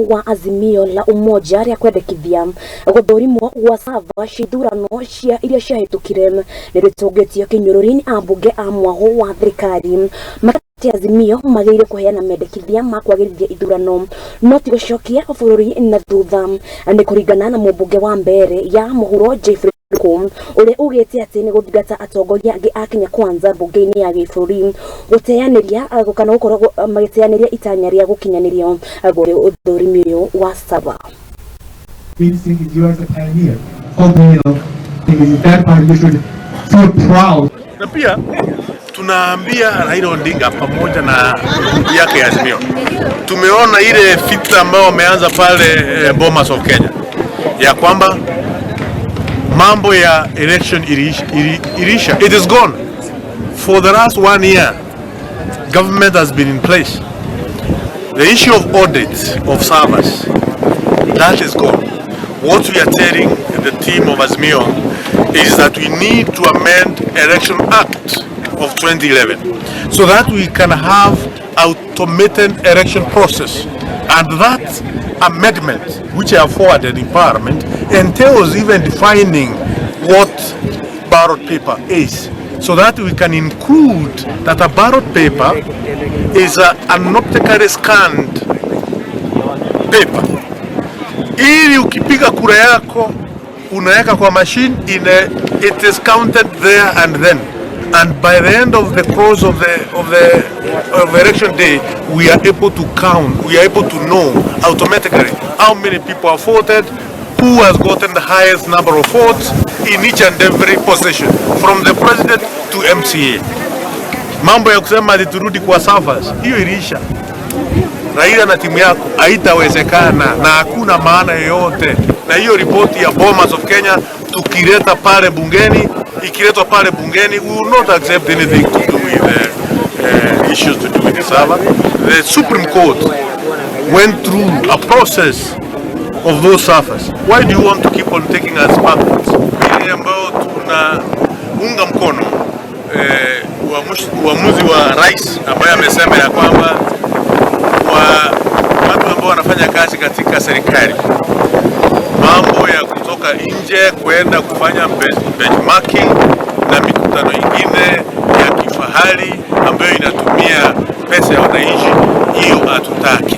wa Azimio la umoja ria kwendekithia guthurimwo gwa sava ithurano cia iria ciahetukire ni ritungutio kinyururi ambunge a mwahu wa thirikari. Azimio magiriirwo kuheana mendekithia ma kwagirithia ithurano no ti gucokia bururi na thutha, ni kuringana na mumbunge wa mbeere ya muhuro geofrey uria uugite ati niguthingata atongoria angi a Kenya kwanza bunge-ini ya gibũrũri guteaniria kana gukorwo magiteaniria itanya ria gukinyanirio guthurimio wa sava. We think you as a pioneer of that part you should feel proud. Na pia tunaambia Raila Odinga pamoja na yake ya Azimio, tumeona ile fita ambayo wameanza pale Bomas of Kenya ya kwamba mambo ya election irisha. It is gone. For the last 1 year, government has been in place. The issue of audit of servers, that is gone. What we are telling the team of Azimio is that we need to amend Election Act of 2011 so that we can have automated election process, and that amendment which I have forwarded in Parliament entails even defining what ballot paper is, so that we can include that a ballot paper is an optically scanned paper. Ili ukipiga kura yako unaweka kwa machine, it is counted there and then, and by the end of the course of the election day we are able to count, we are able to know automatically how many people have voted, who has gotten the highest number of votes in each and every position from the president to MCA. Mambo ya kusema ati turudi kwa servers, hiyo ilisha. Raila na timu yako haitawezekana na hakuna maana yoyote na hiyo ripoti ya Bomas of Kenya. Tukileta pale bungeni, ikiletwa pale bungeni, we will not accept anything to do with issues to do with the server. The Supreme Court went through a process of those servers. Why do you want to keep on taking us backwards? Ile ambayo tunaunga mkono uamuzi wa rais ambaye amesema ya kwamba watu ambao wanafanya kazi katika serikali, mambo ya kutoka nje kwenda kufanya benchmarking na mikutano ingine ya kifahari ambayo inatumia pesa ya wananchi, hiyo hatutaki.